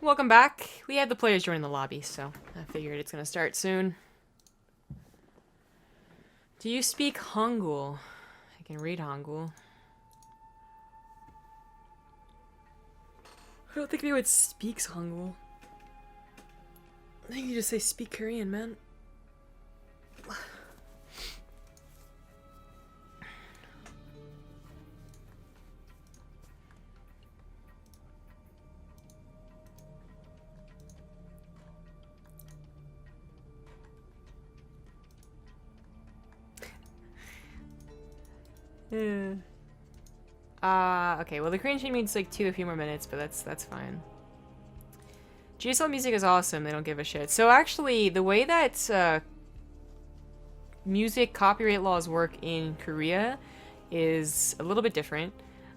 welcome back. We had the players joining the lobby, so I figured it's gonna start soon. Do you speak Hangul? I can read Hangul. I don't think anyone speaks Hangul. I think you just say speak Korean, man. Okay, well the Korean chain means like a few more minutes, but that's fine. GSL music is awesome, they don't give a shit. So actually, the way that music copyright laws work in Korea is a little bit different.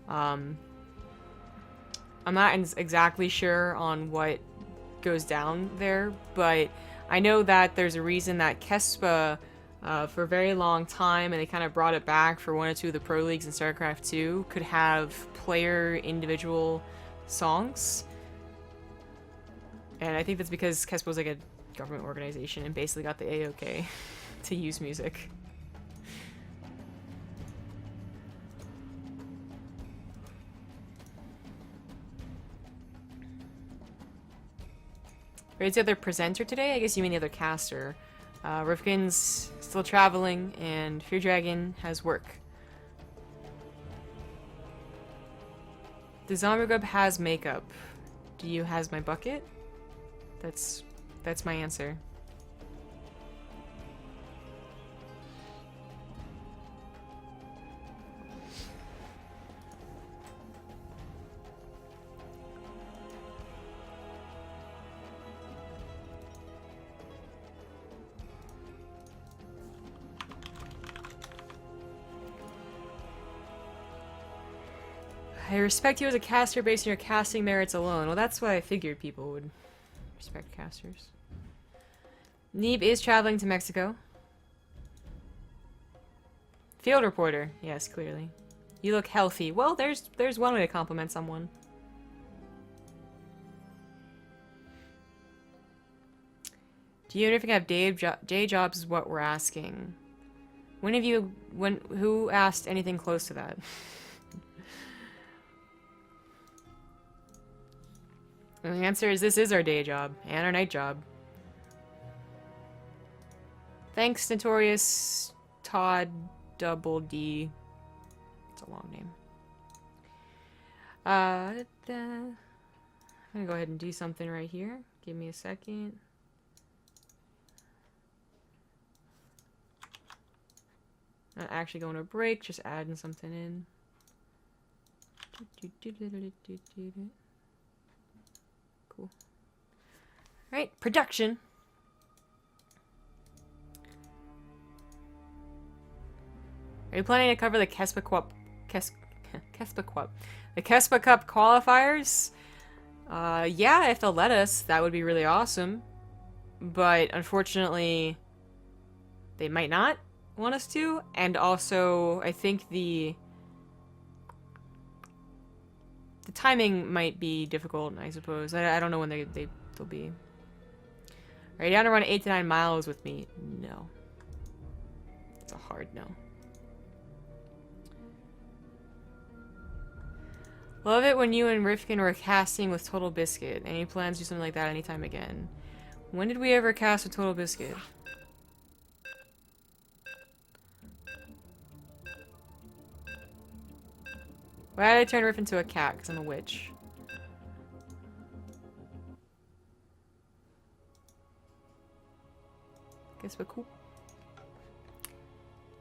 I'm not exactly sure on what goes down there, but I know that there's a reason that KESPA for a very long time, and they kind of brought it back for one or two of the pro leagues in StarCraft 2, could have player individual songs. And I think that's because KESPA was like a government organization and basically got the A-OK to use music. Where's the other presenter today? I guess you mean the other caster. Rifkin's still traveling, and Fear Dragon has work. The zombie grub has makeup. Do you has my bucket? That's my answer. I respect you as a caster based on your casting merits alone. Well, that's why I figured people would respect casters. Neeb is traveling to Mexico. Field reporter. Yes, clearly. You look healthy. Well, there's one way to compliment someone. Do you even have day jobs is what we're asking. Who asked anything close to that? And the answer is this is our day job and our night job. Thanks, Notorious Todd Double D. It's a long name. I'm gonna go ahead and do something right here. Give me a second. Not actually going to break, just adding something in. Cool. Alright, production. Are you planning to cover the Kespa Cup? The Kespa Cup qualifiers? Yeah, if they'll let us, that would be really awesome. But unfortunately, they might not want us to. And also, I think the timing might be difficult, I suppose. I don't know when they'll be. Are you down to run 8 to 9 miles with me? No. It's a hard no. Love it when you and Rifkin were casting with Total Biscuit. Any plans to do something like that anytime again? When did we ever cast with Total Biscuit? Why did I turn Riff into a cat? Because I'm a witch. Kespa Coop.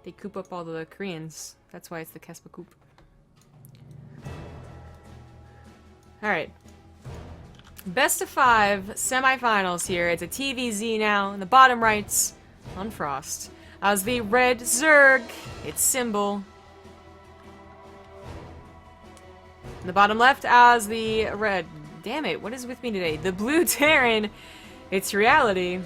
They coop up all the Koreans. That's why it's the Kespa Coop. Alright. Best of 5 semifinals here. It's a TVZ now. In the bottom right's on Frost. As the red Zerg, it's Symbol. In the bottom left as the red... Damn it, what is with me today? The blue Terran, it's Reality.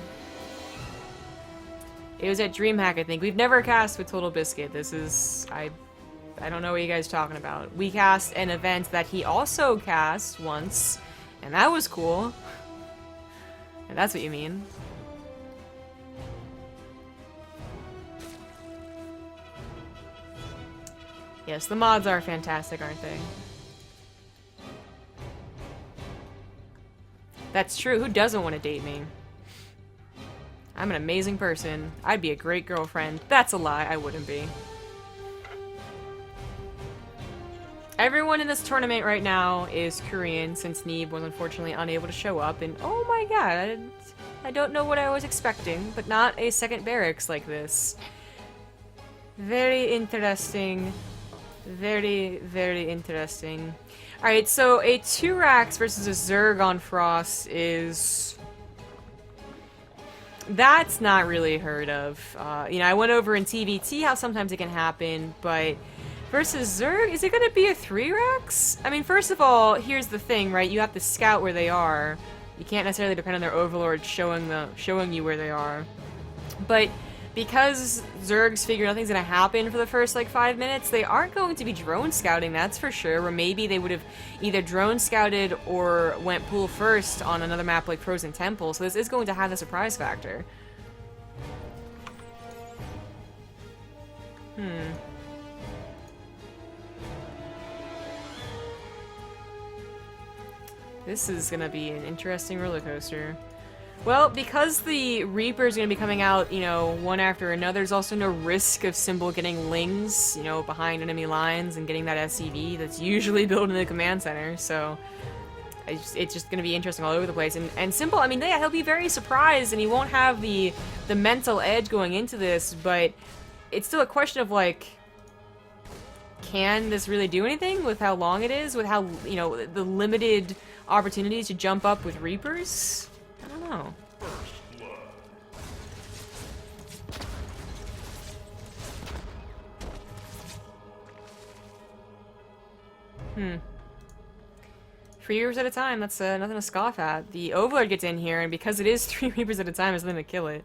It was at DreamHack, I think. We've never cast with Total Biscuit. This is... I don't know what you guys are talking about. We cast an event that he also cast once, And that was cool. And that's what you mean. Yes, the mods are fantastic, aren't they? That's true. Who doesn't want to date me? I'm an amazing person. I'd be a great girlfriend. That's a lie. I wouldn't be. Everyone in this tournament right now is Korean, since Neeb was unfortunately unable to show up. And oh my god, I don't know what I was expecting, but not a second barracks like this. Very interesting. Very, very interesting. Alright, so a 2-Rax versus a Zerg on Frost is... That's not really heard of. You know, I went over in ZvT how sometimes it can happen, but... Versus Zerg, is it going to be a 3-Rax? I mean, first of all, here's the thing, right? You have to scout where they are. You can't necessarily depend on their overlord showing you where they are. But... because Zergs figure nothing's gonna happen for the first, like, 5 minutes, they aren't going to be drone scouting, that's for sure. Or maybe they would have either drone scouted or went pool first on another map like Frozen Temple, so this is going to have the surprise factor. This is gonna be an interesting roller coaster. Well, because the Reaper's gonna be coming out, you know, one after another, there's also no risk of Symbol getting lings, you know, behind enemy lines and getting that SCV that's usually built in the command center, so it's just gonna be interesting all over the place. And Symbol, I mean, yeah, he'll be very surprised and he won't have the mental edge going into this, but it's still a question of, like, can this really do anything with how long it is, with how, you know, the limited opportunities to jump up with Reapers? I don't know. Three Reapers at a time, that's nothing to scoff at. The Overlord gets in here, and because it is 3 Reapers at a time, it's nothing to kill it.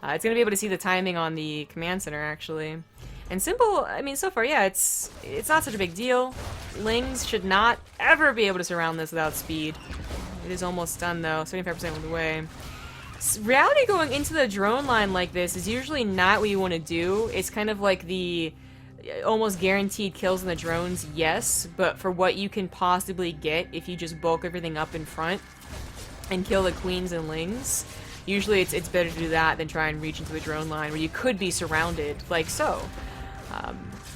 It's going to be able to see the timing on the command center, actually. And Symbol, I mean, so far, yeah, it's not such a big deal. Lings should not ever be able to surround this without speed. It is almost done, though. 75% of the way. Reality going into the drone line like this is usually not what you want to do. It's kind of like the almost guaranteed kills in the drones, yes, but for what you can possibly get if you just bulk everything up in front and kill the queens and lings, usually it's better to do that than try and reach into the drone line where you could be surrounded, like so.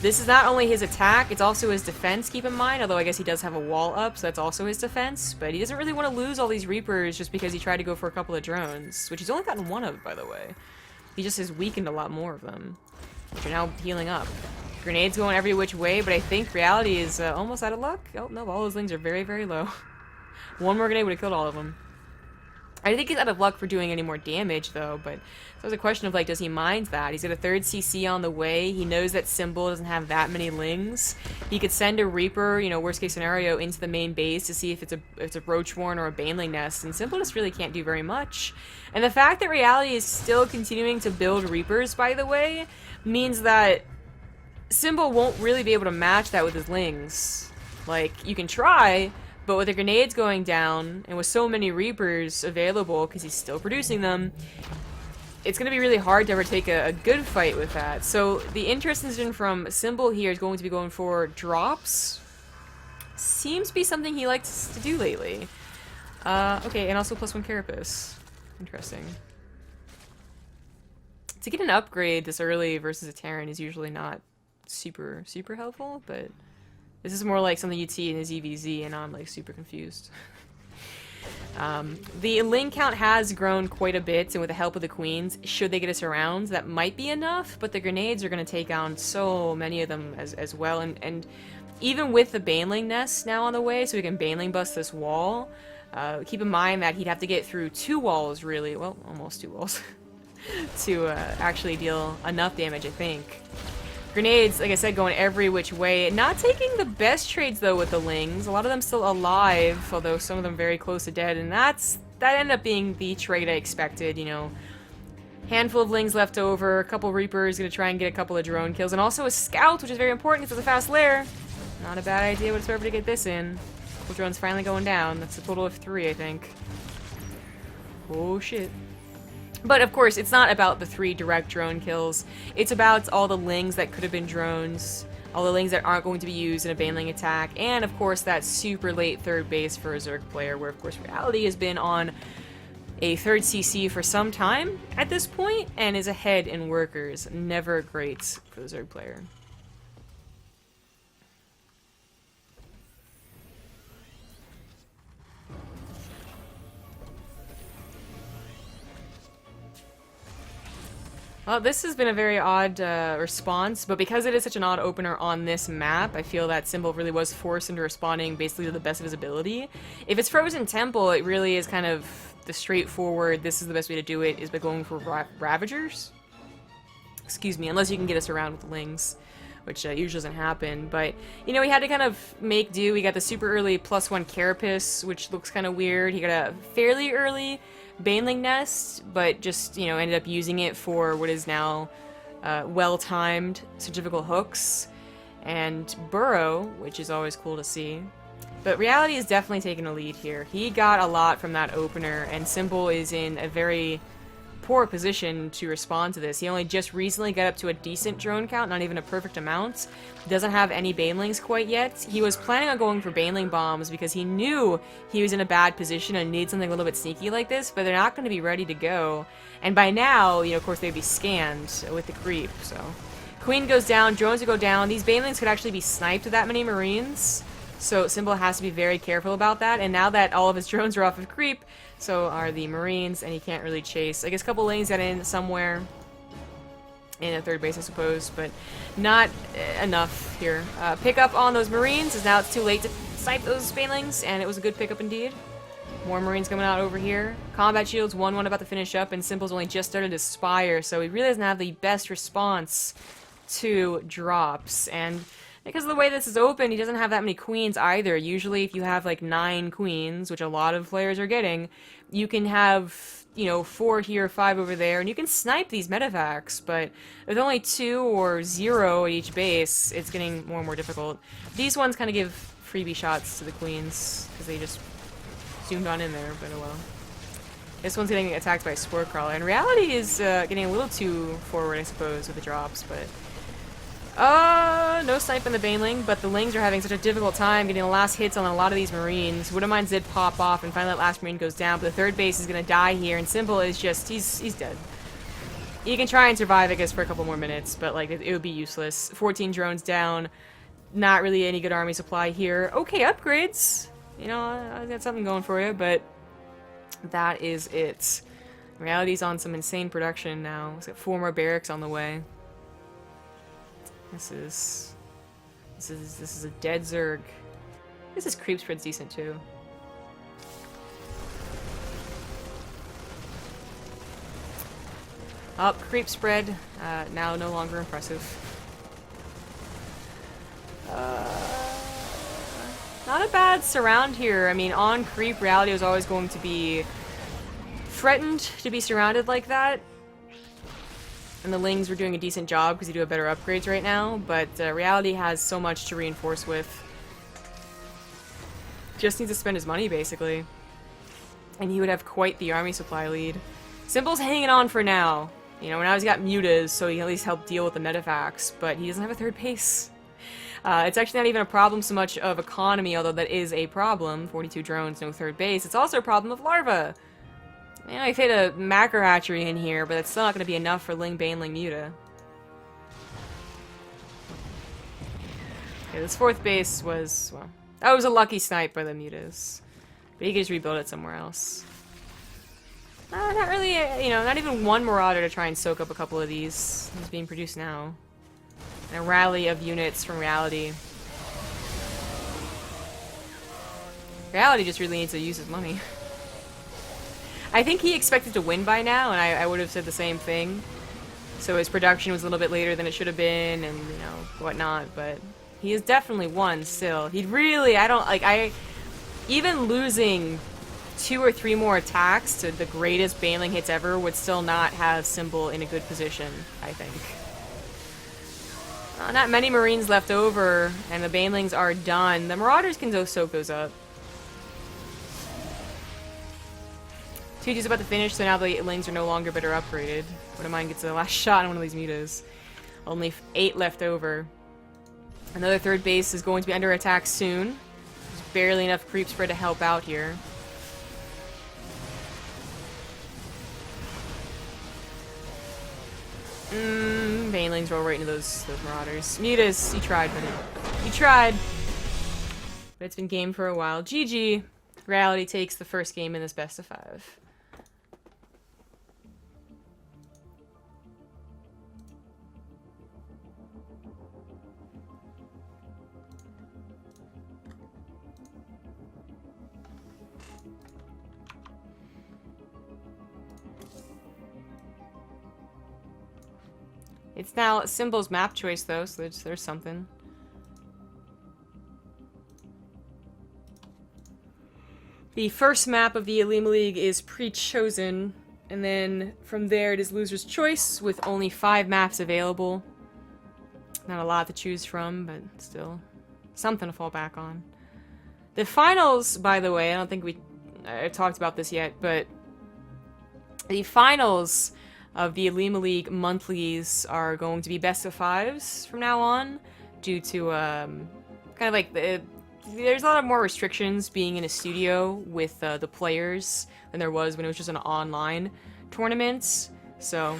This is not only his attack, it's also his defense, keep in mind, although I guess he does have a wall up, so that's also his defense, but he doesn't really want to lose all these Reapers just because he tried to go for a couple of drones, which he's only gotten one of, by the way. He just has weakened a lot more of them, which are now healing up. Grenades going every which way, but I think Reality is almost out of luck. Oh, no, all those lings are very, very low. One more grenade would have killed all of them. I think he's out of luck for doing any more damage, though, but so it's a question of, like, does he mind that? He's got a 3rd CC on the way. He knows that Symbol doesn't have that many lings. He could send a Reaper, you know, worst case scenario, into the main base to see if it's a Roachborn or a Baneling nest, and Symbol just really can't do very much. And the fact that Reality is still continuing to build Reapers, by the way, means that Symbol won't really be able to match that with his lings. Like, you can try, but with the grenades going down, and with so many Reapers available, because he's still producing them, it's going to be really hard to ever take a good fight with that. So the interest from Symbol here is going to be going for drops. Seems to be something he likes to do lately. Okay, and also +1 Carapace. Interesting. To get an upgrade this early versus a Terran is usually not super helpful, but this is more like something you'd see in a ZvZ, and I'm like super confused. The ling count has grown quite a bit, and with the help of the queens, should they get us around, that might be enough, but the grenades are going to take on so many of them as well, and even with the Baneling nest now on the way, so we can Baneling bust this wall, keep in mind that he'd have to get through 2 walls, really, well, almost 2 walls, to actually deal enough damage, I think. Grenades, like I said, going every which way. Not taking the best trades, though, with the lings. A lot of them still alive, although some of them very close to dead, and that ended up being the trade I expected, you know. Handful of lings left over, a couple Reapers, gonna try and get a couple of drone kills, and also a scout, which is very important because it's a fast lair. Not a bad idea whatsoever to get this in. Couple drones finally going down. That's a total of 3, I think. Oh, shit. But, of course, it's not about the 3 direct drone kills. It's about all the lings that could have been drones, all the lings that aren't going to be used in a baneling attack, and, of course, that super late third base for a Zerg player, where, of course, Reality has been on a third CC for some time at this point, and is ahead in workers. Never great for the Zerg player. Well, this has been a very odd response, but because it is such an odd opener on this map, I feel that Symbol really was forced into responding basically to the best of his ability. If it's Frozen Temple, it really is kind of the straightforward, this is the best way to do it, is by going for Ravagers. Excuse me, unless you can get us around with Lings, which usually doesn't happen. But, you know, he had to kind of make do. He got the super early +1 Carapace, which looks kind of weird. He got a fairly early Baneling Nest, but just, you know, ended up using it for what is now well-timed centrifugal hooks and Burrow, which is always cool to see. But Reality is definitely taking a lead here. He got a lot from that opener, and Symbol is in a very poor position to respond to this. He only just recently got up to a decent drone count, not even a perfect amount. He doesn't have any Banelings quite yet. He was planning on going for Baneling Bombs because he knew he was in a bad position and needed something a little bit sneaky like this, but they're not going to be ready to go. And by now, you know, of course, they'd be scanned with the creep, so. Queen goes down, drones would go down. These Banelings could actually be sniped with that many Marines, so Symbol has to be very careful about that. And now that all of his drones are off of creep, so are the Marines, and he can't really chase. I guess a couple lanes got in somewhere in a third base, I suppose, but not enough here. Pick up on those Marines, as now it's too late to snipe those Banelings, and it was a good pickup indeed. More Marines coming out over here. Combat Shields 1-1 about to finish up, and Symbol's only just started to Spire, so he really doesn't have the best response to drops. And because of the way this is open, he doesn't have that many queens either. Usually if you have like 9 queens, which a lot of players are getting, you can have, you know, 4 here, 5 over there, and you can snipe these medevacs, but with only 2 or 0 at each base, it's getting more and more difficult. These ones kind of give freebie shots to the queens, because they just zoomed on in there, but oh well. This one's getting attacked by a Spore Crawler, and Reality is getting a little too forward, I suppose, with the drops, but no snipe in the Baneling, but the Lings are having such a difficult time getting the last hits on a lot of these Marines. Wouldn't did pop off, and finally that last Marine goes down, but the third base is going to die here, and Symbol is just, he's dead. You can try and survive, I guess, for a couple more minutes, but, like, it would be useless. 14 drones down, not really any good army supply here. Okay, upgrades. You know, I got something going for you, but that is it. Reality's on some insane production now. He's got 4 more barracks on the way. This is a dead Zerg. This is creep spread's decent too. Oh, creep spread, now no longer impressive. Not a bad surround here. I mean, on creep, Reality was always going to be threatened to be surrounded like that. And the Lings were doing a decent job because they do have better upgrades right now, but Reality has so much to reinforce with. Just needs to spend his money, basically. And he would have quite the army supply lead. Symbol's hanging on for now. You know, now he's got mutas, so he can at least help deal with the medevacs, but he doesn't have a third base. It's actually not even a problem so much of economy, although that is a problem. 42 drones, no third base. It's also a problem of larva. You know, I've hit a macro hatchery in here, but it's still not going to be enough for Ling Baneling Muta. Okay, this 4th base was, well, that was a lucky snipe by the mutas. But he could just rebuild it somewhere else. Not really, you know, not even one Marauder to try and soak up a couple of these. He's being produced now. And a rally of units from Reality. Reality just really needs to use his money. I think he expected to win by now, and I would have said the same thing. So his production was a little bit later than it should have been, and, you know, whatnot, but he has definitely won still. He'd really, even losing 2 or 3 more attacks to the greatest Baneling hits ever would still not have Symbol in a good position, I think. Not many Marines left over, and the Banelings are done. The Marauders can go soak those up. 2G's about to finish, so now the Lings are no longer better upgraded. One of mine gets the last shot on one of these mutas. Only 8 left over. Another third base is going to be under attack soon. There's barely enough creep spread to help out here. Banelings roll right into those marauders. Mutas, you tried, buddy. You tried. But it's been game for a while. GG. Reality takes the first game in this best of 5. It's now Symbol's map choice, though, so there's something. The first map of the Olimoleague is pre-chosen, and then from there it is loser's choice, with only 5 maps available. Not a lot to choose from, but still something to fall back on. The finals, by the way, I don't think I talked about this yet, but the finals of the Olimoleague monthlies are going to be best of 5s from now on, due to kind of like there's a lot of more restrictions being in a studio with the players than there was when it was just an online tournament. So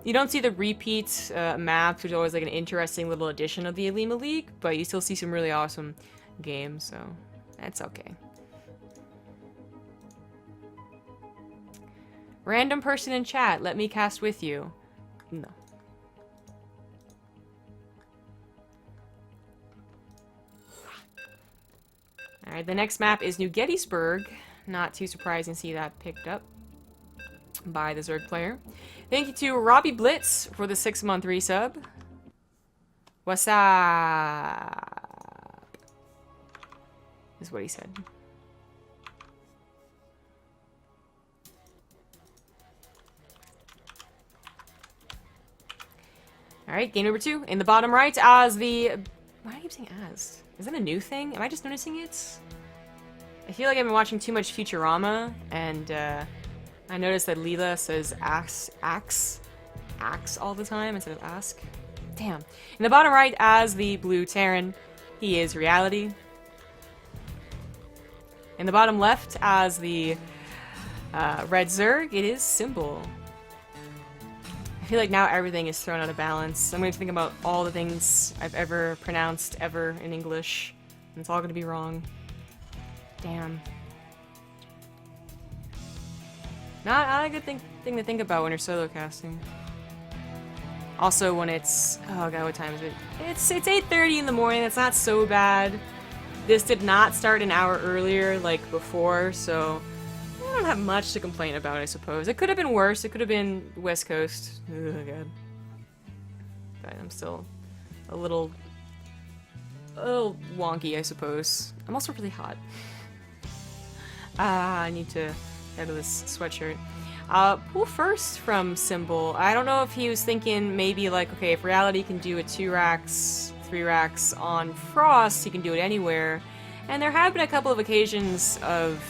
you don't see the repeat maps, which is always like an interesting little addition of the Olimoleague, but you still see some really awesome games, so that's okay. Random person in chat, let me cast with you. No. Alright, the next map is New Gettysburg. Not too surprising to see that picked up by the Zerg player. Thank you to Robbie Blitz for the 6-month resub. What's up? Is what he said. Alright, game number 2. In the bottom right, as the... Why do I keep saying as? Is that a new thing? Am I just noticing it? I feel like I've been watching too much Futurama, and I noticed that Leela says axe all the time instead of ask. Damn. In the bottom right, as the blue Terran, he is Reality. In the bottom left, as the red Zerg, it is Symbol. I feel like now everything is thrown out of balance. I'm going to think about all the things I've ever pronounced ever in English, and it's all going to be wrong. Damn. Not a good thing to think about when you're solo casting. Also when it's... Oh god, what time is it? It's 8:30 in the morning, that's not so bad. This did not start an hour earlier like before, so... I don't have much to complain about, I suppose. It could have been worse. It could have been West Coast. Oh, God. But I'm still a little wonky, I suppose. I'm also really hot. I need to get out of this sweatshirt. Pool first from Symbol. I don't know if he was thinking maybe like, okay, if Reality can do a 2 racks, 3 racks on Frost, he can do it anywhere. And there have been a couple of occasions of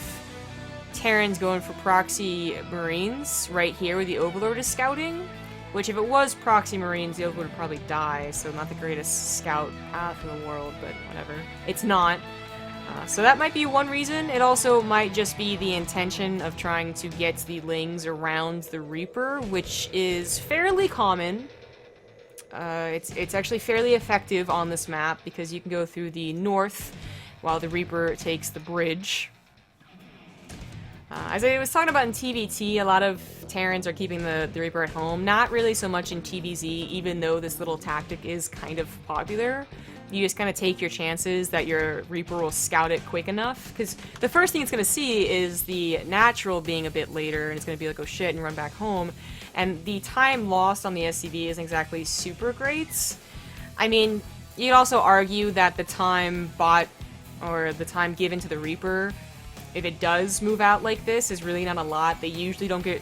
Terrans going for proxy Marines right here where the Overlord is scouting, which if it was proxy Marines, the Overlord would probably die, so not the greatest scout path in the world, but whatever. It's not. So that might be one reason. It also might just be the intention of trying to get the Lings around the Reaper, which is fairly common. It's actually fairly effective on this map because you can go through the north while the Reaper takes the bridge. As I was talking about in TVT, a lot of Terrans are keeping the Reaper at home. Not really so much in TVZ, even though this little tactic is kind of popular. You just kind of take your chances that your Reaper will scout it quick enough. Because the first thing it's going to see is the natural being a bit later, and it's going to be like, oh shit, and run back home. And the time lost on the SCV isn't exactly super great. I mean, you could also argue that the time bought, or the time given to the Reaper, if it does move out like this, is really not a lot. They usually don't get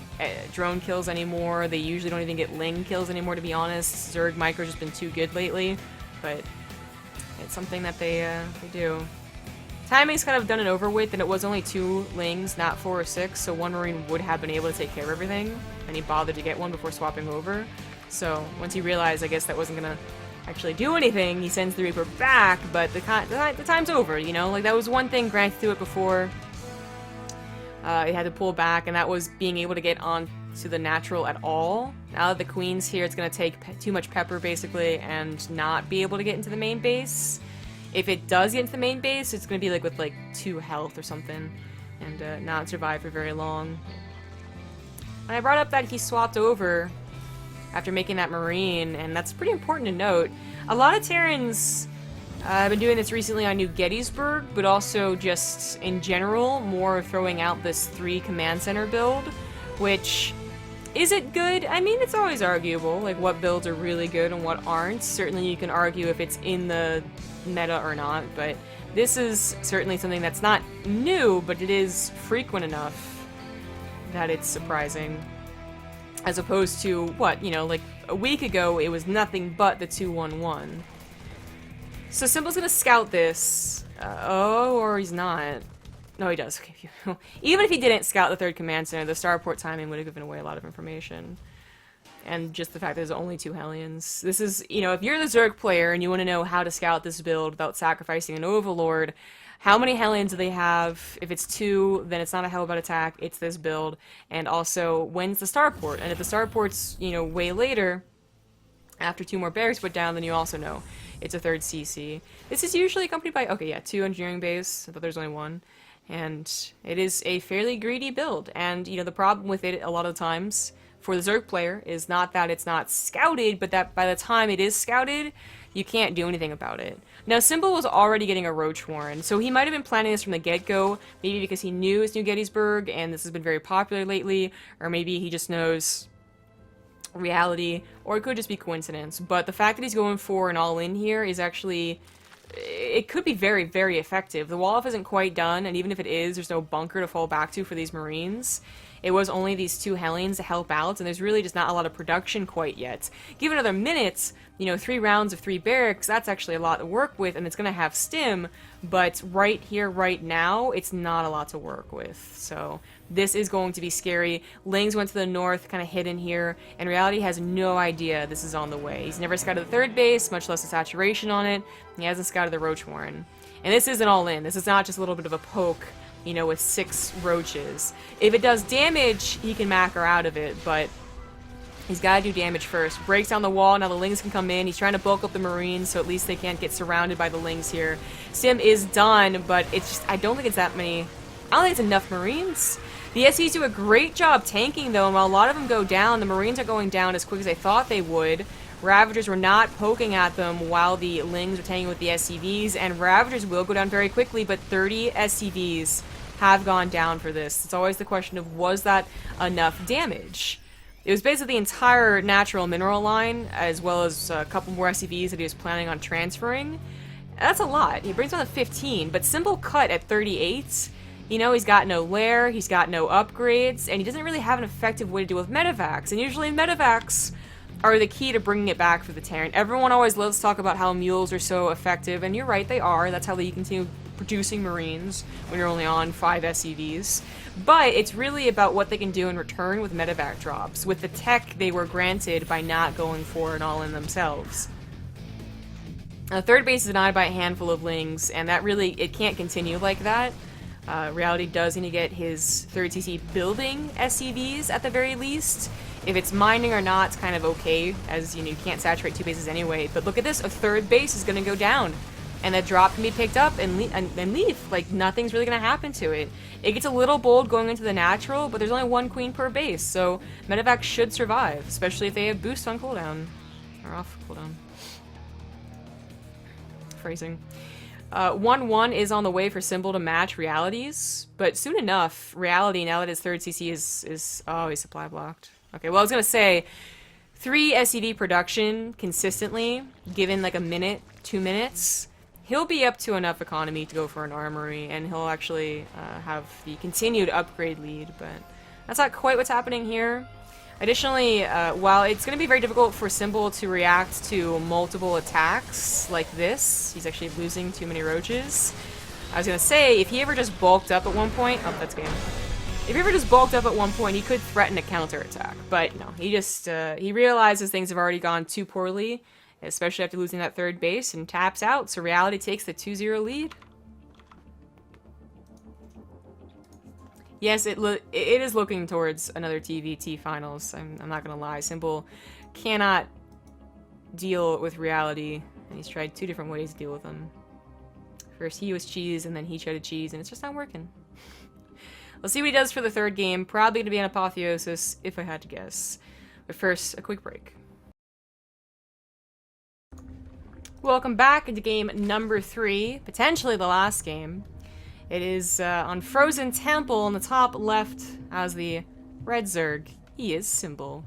drone kills anymore. They usually don't even get Ling kills anymore, to be honest. Zerg Micro's just been too good lately, but it's something that they do. timing's kind of done and over with, and it was only 2 Lings, not 4 or 6, so 1 Marine would have been able to take care of everything, and he bothered to get one before swapping over. So once he realized, I guess, that wasn't gonna actually do anything, he sends the Reaper back, but the time's over, you know? Like, that was one thing granted to it before. It had to pull back, and that was being able to get on to the natural at all. Now that the Queen's here, it's gonna take too much pepper, basically, and not be able to get into the main base. If it does get into the main base, it's gonna be like with like 2 health or something, and not survive for very long. And I brought up that he swapped over after making that Marine, and that's pretty important to note. A lot of Terrans have been doing this recently on New Gettysburg, but also just in general, more throwing out this 3 command center build, which, is it good? I mean, it's always arguable, like what builds are really good and what aren't. Certainly you can argue if it's in the meta or not, but this is certainly something that's not new, but it is frequent enough that it's surprising. As opposed to, what, you know, like a week ago it was nothing but the 2-1-1. So Symbol's gonna scout this. Oh, or he's not. No, he does. Okay. Even if he didn't scout the 3rd command center, the starport timing would have given away a lot of information. And just the fact that there's only 2 Hellions. This is, you know, if you're the Zerg player and you want to know how to scout this build without sacrificing an Overlord, how many Hellions do they have? If it's 2, then it's not a Hellbound attack, it's this build. And also, when's the starport? And if the starport's, you know, way later, after 2 more barracks put down, then you also know it's a 3rd CC. This is usually accompanied by, okay, yeah, 2 engineering base. I thought there's only 1. And it is a fairly greedy build. And, you know, the problem with it a lot of times for the Zerg player is not that it's not scouted, but that by the time it is scouted, you can't do anything about it. Now, Symbol was already getting a Roach Warren, so he might have been planning this from the get-go, maybe because he knew it's New Gettysburg, and this has been very popular lately, or maybe he just knows reality, or it could just be coincidence. But the fact that he's going for an all-in here is actually, it could be very, very effective. The wall-off isn't quite done, and even if it is, there's no bunker to fall back to for these Marines. It was only these 2 Hellions to help out, and there's really just not a lot of production quite yet. Give it another minute, you know, 3 rounds of 3 barracks, that's actually a lot to work with, and it's going to have stim, but right here, right now, it's not a lot to work with. So this is going to be scary. Lings went to the north, kind of hidden here, and Reality has no idea this is on the way. He's never scouted the 3rd base, much less a saturation on it. He hasn't scouted the Roach Warren. And this isn't all in. This is not just a little bit of a poke, you know, with 6 roaches. If it does damage, he can macro out of it, but he's got to do damage first. Breaks down the wall, now the Lings can come in. He's trying to bulk up the Marines, so at least they can't get surrounded by the Lings here. Sim is done, but it's just, I don't think it's that many, I don't think it's enough Marines. The SCs do a great job tanking, though, and while a lot of them go down, the Marines are going down as quick as they thought they would. Ravagers were not poking at them while the Lings were tanking with the SCVs, and Ravagers will go down very quickly, but 30 SCVs have gone down for this. It's always the question of, was that enough damage? It was basically the entire natural mineral line, as well as a couple more SCVs that he was planning on transferring. That's a lot. He brings on to 15, but Symbol cut at 38. You know, he's got no lair, he's got no upgrades, and he doesn't really have an effective way to deal with medevacs. And usually medevacs are the key to bringing it back for the Terran. Everyone always loves to talk about how mules are so effective, and you're right, they are. That's how they continue producing Marines when you're only on 5 SCVs. But it's really about what they can do in return with medevac drops, with the tech they were granted by not going for it all in themselves. The 3rd base is denied by a handful of Lings, and that really, it can't continue like that. Reality does need to get his 3rd CC building SCVs at the very least. If it's mining or not, it's kind of okay, as you know, you can't saturate 2 bases anyway. But look at this, a 3rd base is going to go down, and that drop can be picked up and leave. Like, nothing's really going to happen to it. It gets a little bold going into the natural, but there's only 1 queen per base, so medevac should survive, especially if they have boost on cooldown. Or off cooldown. Phrasing. 1-1 is on the way for Symbol to match Reality's, but soon enough, Reality, now that his 3rd CC is oh, he's supply blocked. Okay, well, I was going to say, 3 SCV production consistently, given like a minute, 2 minutes, he'll be up to enough economy to go for an armory, and he'll actually have the continued upgrade lead, but that's not quite what's happening here. Additionally, while it's going to be very difficult for Symbol to react to multiple attacks like this, he's actually losing too many roaches, I was gonna say, if he ever just bulked up at one point... Oh, that's game. If he ever just bulked up at one point, he could threaten a counterattack. But no, he just... he realizes things have already gone too poorly, especially after losing that third base, and taps out. So Reality takes the 2-0 lead. Yes, it is looking towards another ZvT finals. I'm not gonna lie. Simple cannot deal with Reality, and he's tried 2 different ways to deal with him. First he was cheese, and then he tried to cheese, and it's just not working. Let's see what he does for the third game. Probably gonna be an Apotheosis, if I had to guess. But first, a quick break. Welcome back into game number 3, potentially the last game. It is on Frozen Temple in the top left as the red Zerg. He is Symbol.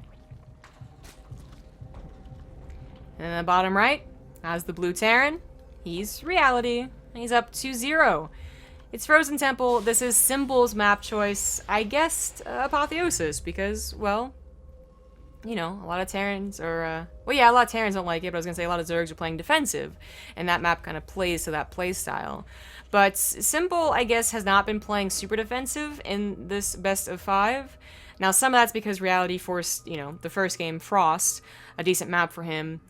And in the bottom right, as the blue Terran, he's Reality. He's up 2-0. It's Frozen Temple. This is Symbol's map choice. I guessed Apotheosis because, well, you know, a lot of Terrans are, well, yeah, a lot of Terrans don't like it, but I was going to say a lot of Zergs are playing defensive, and that map kind of plays to that play style. But Symbol, I guess, has not been playing super defensive in this best of 5. Now, some of that's because Reality forced, you know, the first game, Frost, a decent map for him,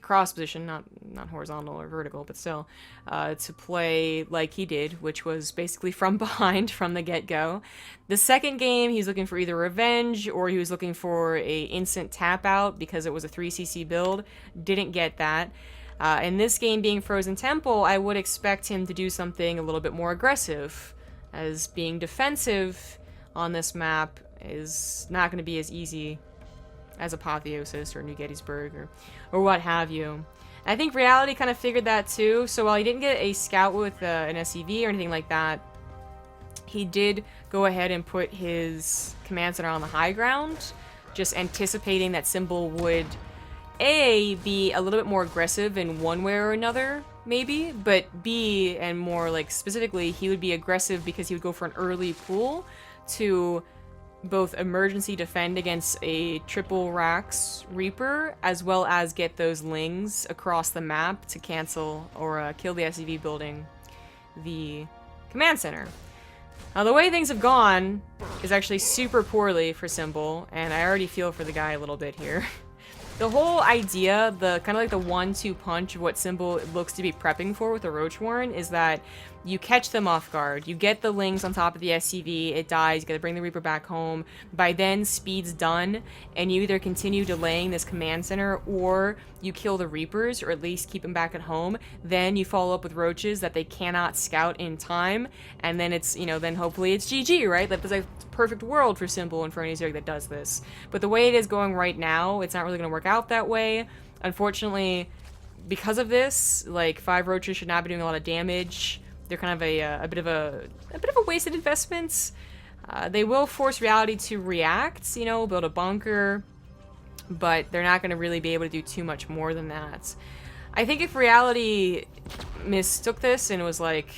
cross position, not horizontal or vertical, but still, to play like he did, which was basically from behind from the get-go. The second game, he's looking for either revenge or he was looking for a instant tap out because it was a 3cc build. Didn't get that. In this game being Frozen Temple, I would expect him to do something a little bit more aggressive, as being defensive on this map is not going to be as easy as Apotheosis or New Gettysburg or what have you. I think Reality kind of figured that too, so while he didn't get a scout with an SCV or anything like that, he did go ahead and put his command center on the high ground, just anticipating that Symbol would A, be a little bit more aggressive in one way or another, maybe, but B, and more like specifically, he would be aggressive because he would go for an early pull to both emergency defend against a triple Rax Reaper, as well as get those Lings across the map to cancel or kill the SCV building the command center. Now, the way things have gone is actually super poorly for Symbol, and I already feel for the guy a little bit here. The whole idea, the kind of like the 1-2 punch of what Symbol looks to be prepping for with the Roach Warren is that you catch them off guard, you get the Lings on top of the SCV, it dies, you gotta bring the Reaper back home. By then, speed's done, and you either continue delaying this command center or you kill the Reapers, or at least keep them back at home. Then you follow up with Roaches that they cannot scout in time, and then it's, you know, then hopefully it's GG, right? Like, there's a perfect world for Symbol and for any Zerg that does this. But the way it is going right now, it's not really gonna work out that way. Unfortunately, because of this, like, 5 Roaches should not be doing a lot of damage. They're kind of a bit of a wasted investment. They will force Reality to react, you know, build a bunker, but they're not going to really be able to do too much more than that. I think if Reality mistook this and was like,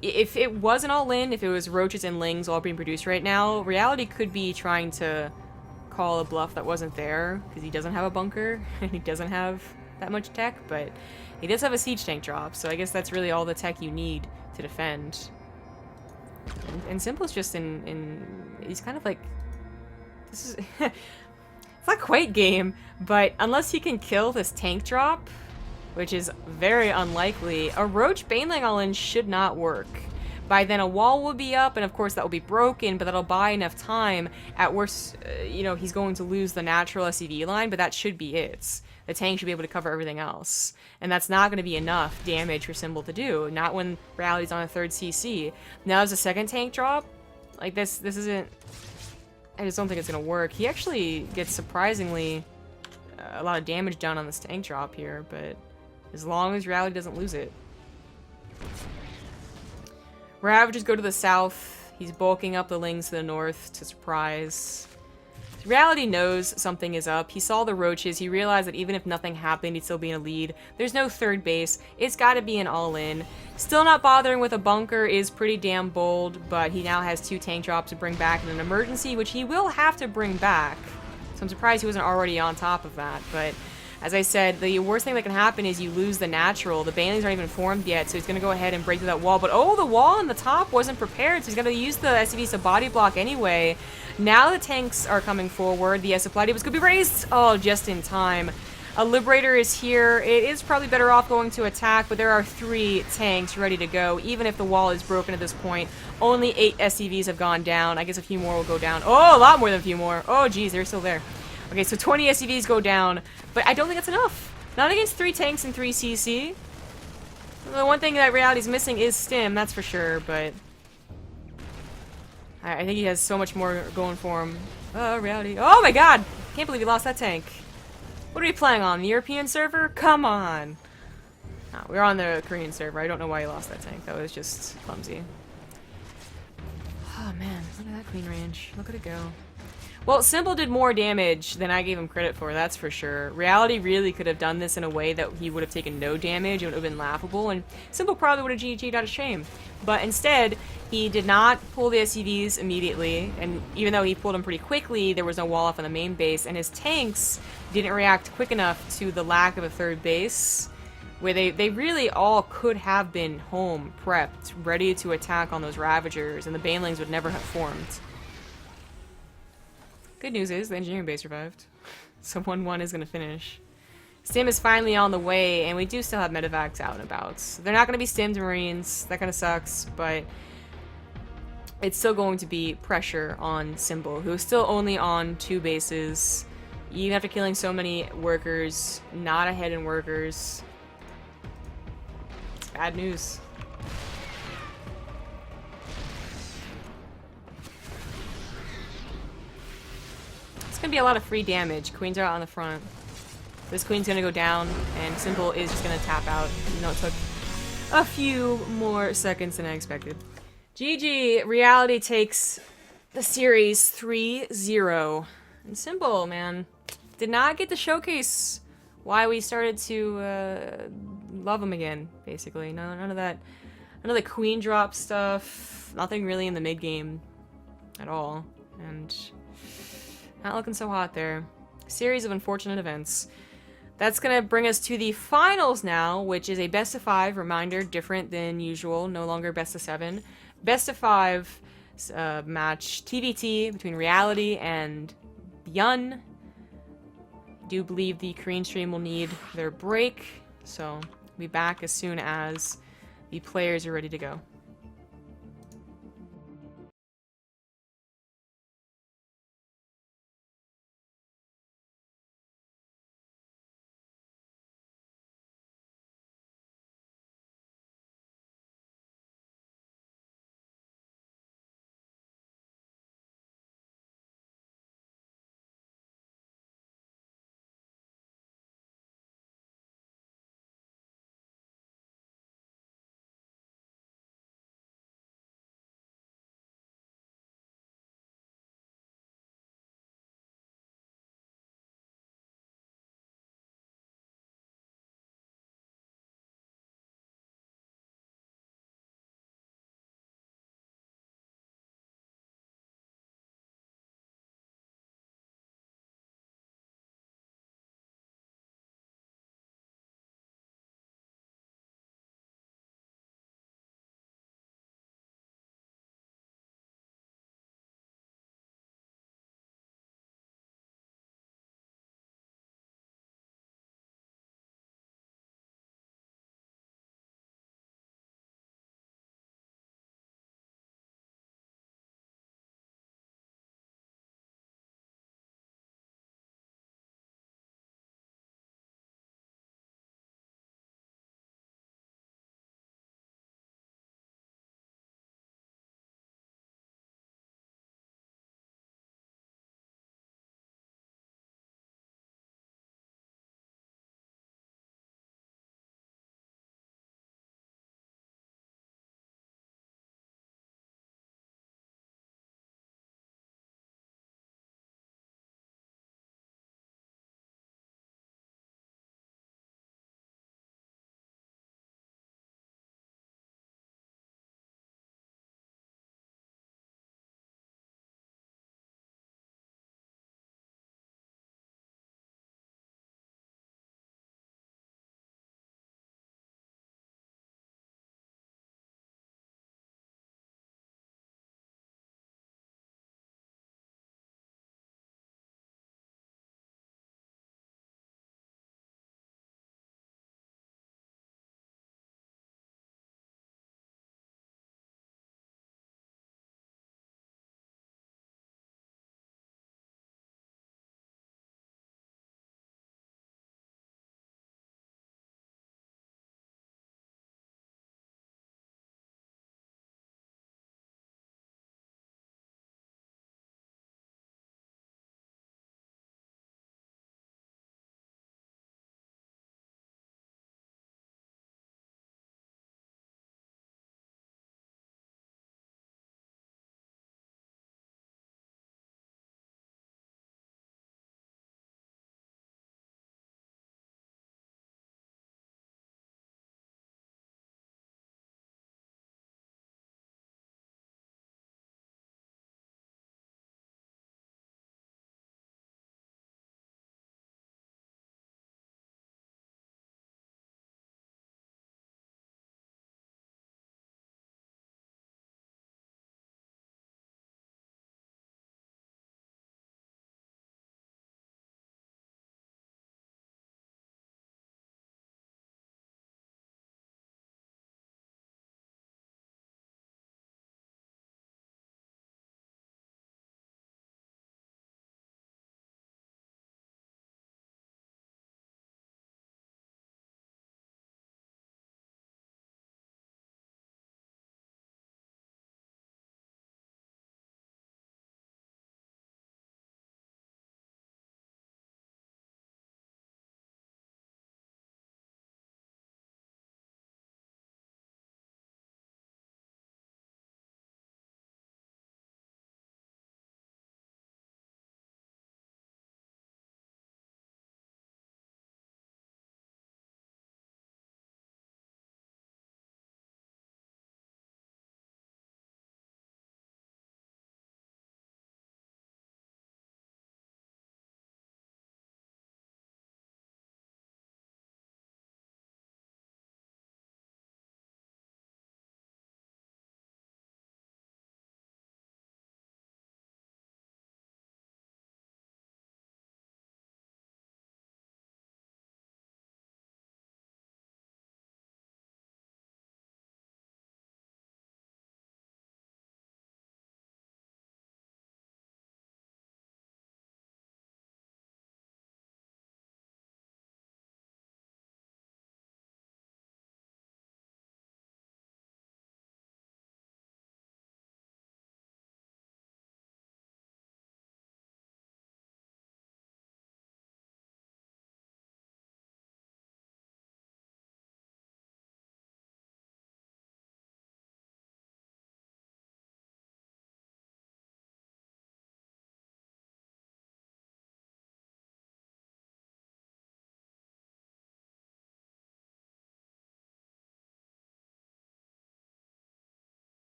if it wasn't all in, if it was Roaches and Lings all being produced right now, Reality could be trying to call a bluff that wasn't there, because he doesn't have a bunker, and he doesn't have that much tech, but he does have a siege tank drop, so I guess that's really all the tech you need to defend. And Symbol's just he's kind of like, this is, it's not quite game, but unless he can kill this tank drop, which is very unlikely, a Roach Baneling all-in should not work. By then a wall will be up, and of course that will be broken, but that'll buy enough time. At worst, you know, he's going to lose the natural SCV line, but that should be it. The tank should be able to cover everything else. And that's not going to be enough damage for Symbol to do. Not when Reality's on a 3rd CC. Now there's a 2nd tank drop. Like, this isn't... I just don't think it's going to work. He actually gets surprisingly a lot of damage done on this tank drop here, but as long as Reality doesn't lose it. Ravagers go to the south. He's bulking up the Lings to the north to surprise. Reality knows something is up. He saw the Roaches. He realized that even if nothing happened, he'd still be in a lead. There's no 3rd base. It's got to be an all-in. Still not bothering with a bunker is pretty damn bold, but he now has 2 tank drops to bring back in an emergency, which he will have to bring back. So I'm surprised he wasn't already on top of that, but As I said, the worst thing that can happen is you lose the natural. The banelings aren't even formed yet, so he's going to go ahead and break through that wall. But, oh, the wall on the top wasn't prepared, so he's going to use the SCVs to body block anyway. Now the tanks are coming forward. The supply depots could be raised. Oh, just in time. A Liberator is here. It is probably better off going to attack, but there are 3 tanks ready to go, even if the wall is broken at this point. Only 8 SCVs have gone down. I guess a few more will go down. Oh, a lot more than a few more. Oh, geez, they're still there. Okay, so 20 SCVs go down, but I don't think that's enough. Not against 3 tanks and 3 CC. The one thing that Reality's missing is Stim, that's for sure, but I think he has so much more going for him. Reality. Oh my god! Can't believe he lost that tank. What are we playing on? The European server? Come on! No, we're on the Korean server. I don't know why he lost that tank. That was just clumsy. Oh man, look at that queen range. Look at it go. Well, Simple did more damage than I gave him credit for, that's for sure. Reality really could have done this in a way that he would have taken no damage. It would have been laughable, and Simple probably would have GG'd out of shame. But instead, he did not pull the SCVs immediately, and even though he pulled them pretty quickly, there was no wall off on the main base, and his tanks didn't react quick enough to the lack of a third base, where they really all could have been home, prepped, ready to attack on those Ravagers, and the Banelings would never have formed. Good news is, the engineering base survived. So 1-1 is going to finish. Stim is finally on the way, and we do still have medevacs out and about. They're not going to be Stims Marines, that kind of sucks, but it's still going to be pressure on Symbol, who is still only on 2 bases, even after killing so many workers, not ahead in workers. It's bad news. It's gonna be a lot of free damage. Queens are out on the front. This queen's gonna go down, and Simple is just gonna tap out. You know, it took a few more seconds than I expected. GG, Reality takes the series 3-0. And Simple, man, did not get to showcase why we started to love him again, basically. None of that, none of the queen drop stuff, nothing really in the mid game at all. And not looking so hot there. Series of unfortunate events. That's going to bring us to the finals now, which is a best of 5. Reminder, different than usual. No longer best of 7. Best of 5 match. TVT between Reality and Yun. Do believe the Korean stream will need their break. So, we'll be back as soon as the players are ready to go.